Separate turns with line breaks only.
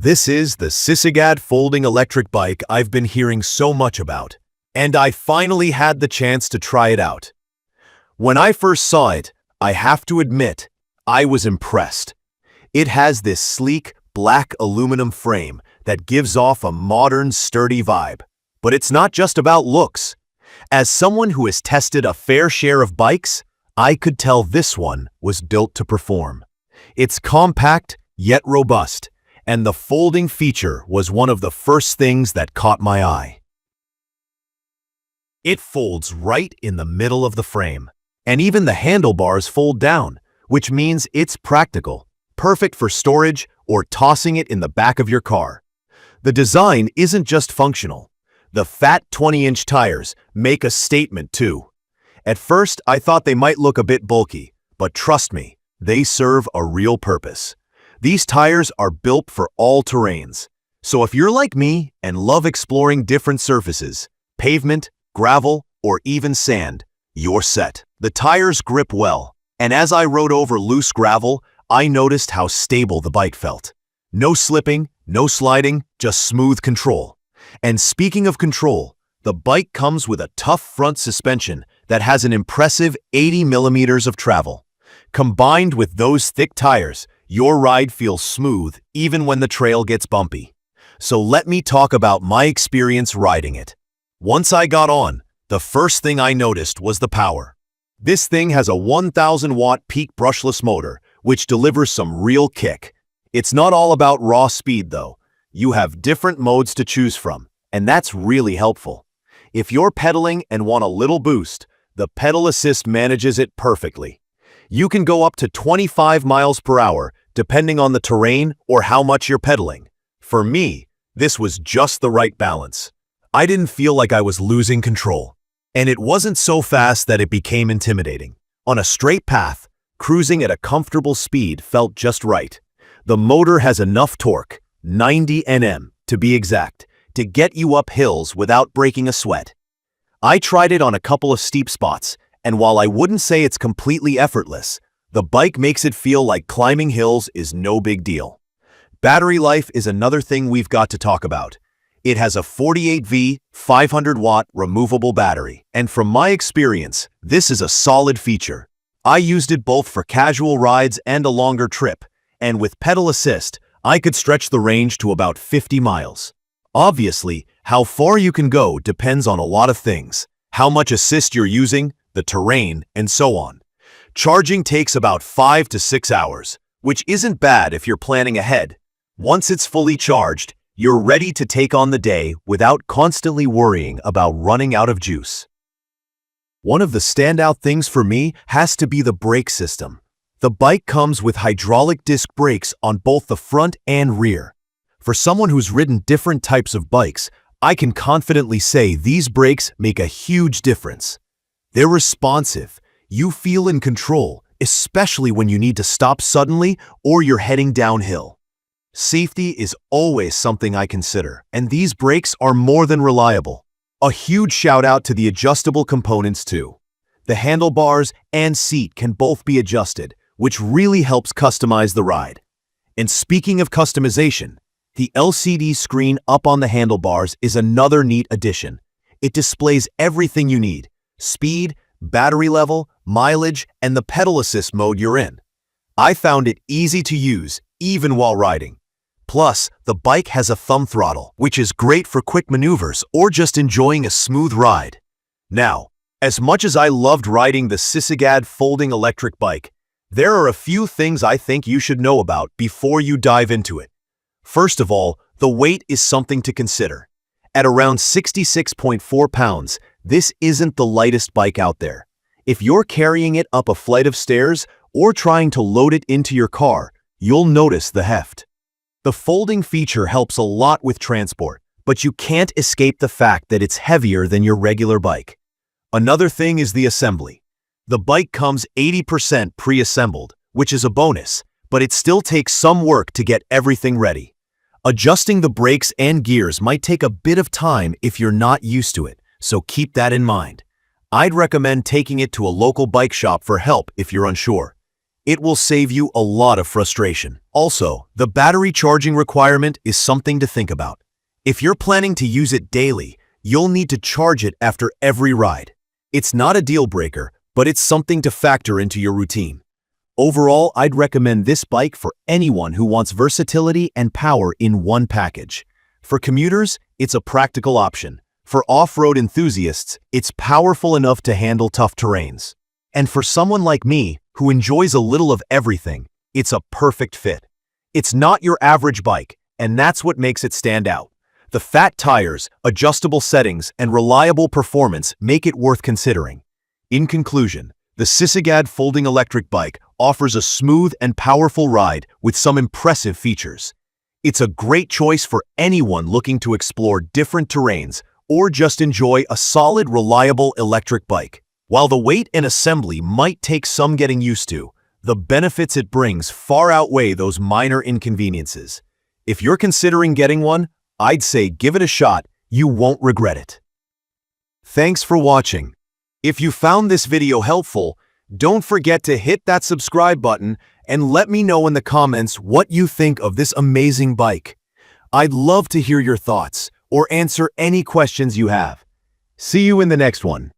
This is the SISIGAD Folding Electric Bike I've been hearing so much about, and I finally had the chance to try it out. When I first saw it, I have to admit, I was impressed. It has this sleek, black aluminum frame that gives off a modern, sturdy vibe. But it's not just about looks. As someone who has tested a fair share of bikes, I could tell this one was built to perform. It's compact, yet robust, and the folding feature was one of the first things that caught my eye. It folds right in the middle of the frame, and even the handlebars fold down, which means it's practical, perfect for storage or tossing it in the back of your car. The design isn't just functional. The fat 20-inch tires make a statement too. At first, I thought they might look a bit bulky, but trust me, they serve a real purpose. These tires are built for all terrains. So if you're like me and love exploring different surfaces, pavement, gravel, or even sand, you're set. The tires grip well, and as I rode over loose gravel, I noticed how stable the bike felt. No slipping, no sliding, just smooth control. And speaking of control, the bike comes with a tough front suspension that has an impressive 80 millimeters of travel. Combined with those thick tires, your ride feels smooth even when the trail gets bumpy. So let me talk about my experience riding it. Once I got on, the first thing I noticed was the power. This thing has a 1,000-watt peak brushless motor, which delivers some real kick. It's not all about raw speed though. You have different modes to choose from, and that's really helpful. If you're pedaling and want a little boost, the pedal assist manages it perfectly. You can go up to 25 miles per hour depending on the terrain or how much you're pedaling. For me, this was just the right balance. I didn't feel like I was losing control. And it wasn't so fast that it became intimidating. On a straight path, cruising at a comfortable speed felt just right. The motor has enough torque, 90 Nm to be exact, to get you up hills without breaking a sweat. I tried it on a couple of steep spots, and while I wouldn't say it's completely effortless, the bike makes it feel like climbing hills is no big deal. Battery life is another thing we've got to talk about. It has a 48V, 500-watt removable battery, and from my experience, this is a solid feature. I used it both for casual rides and a longer trip, and with pedal assist, I could stretch the range to about 50 miles. Obviously, how far you can go depends on a lot of things, how much assist you're using, the terrain, and so on. Charging takes about 5 to 6 hours, which isn't bad if you're planning ahead. Once it's fully charged, you're ready to take on the day without constantly worrying about running out of juice. One of the standout things for me has to be the brake system. The bike comes with hydraulic disc brakes on both the front and rear. For someone who's ridden different types of bikes, I can confidently say these brakes make a huge difference. They're responsive. You feel in control, especially when you need to stop suddenly or you're heading downhill. Safety is always something I consider, and these brakes are more than reliable. A huge shout out to the adjustable components too. The handlebars and seat can both be adjusted, which really helps customize the ride. And speaking of customization, the LCD screen up on the handlebars is another neat addition. It displays everything you need: speed, battery level, mileage, and the pedal assist mode you're in. I found it easy to use, even while riding. Plus, the bike has a thumb throttle, which is great for quick maneuvers or just enjoying a smooth ride. Now, as much as I loved riding the SISIGAD Folding Electric Bike, there are a few things I think you should know about before you dive into it. First of all, the weight is something to consider. At around 66.4 pounds, this isn't the lightest bike out there. If you're carrying it up a flight of stairs or trying to load it into your car, you'll notice the heft. The folding feature helps a lot with transport, but you can't escape the fact that it's heavier than your regular bike. Another thing is the assembly. The bike comes 80% pre-assembled, which is a bonus, but it still takes some work to get everything ready. Adjusting the brakes and gears might take a bit of time if you're not used to it, so keep that in mind. I'd recommend taking it to a local bike shop for help if you're unsure. It will save you a lot of frustration. Also, the battery charging requirement is something to think about. If you're planning to use it daily, you'll need to charge it after every ride. It's not a deal breaker, but it's something to factor into your routine. Overall, I'd recommend this bike for anyone who wants versatility and power in one package. For commuters, it's a practical option. For off-road enthusiasts, it's powerful enough to handle tough terrains. And for someone like me, who enjoys a little of everything, it's a perfect fit. It's not your average bike, and that's what makes it stand out. The fat tires, adjustable settings, and reliable performance make it worth considering. In conclusion, the SISIGAD Folding Electric Bike offers a smooth and powerful ride with some impressive features. It's a great choice for anyone looking to explore different terrains or just enjoy a solid, reliable electric bike. While the weight and assembly might take some getting used to, the benefits it brings far outweigh those minor inconveniences. If you're considering getting one, I'd say give it a shot. You won't regret it. Thanks for watching. If you found this video helpful, don't forget to hit that subscribe button and let me know in the comments what you think of this amazing bike. I'd love to hear your thoughts or answer any questions you have. See you in the next one.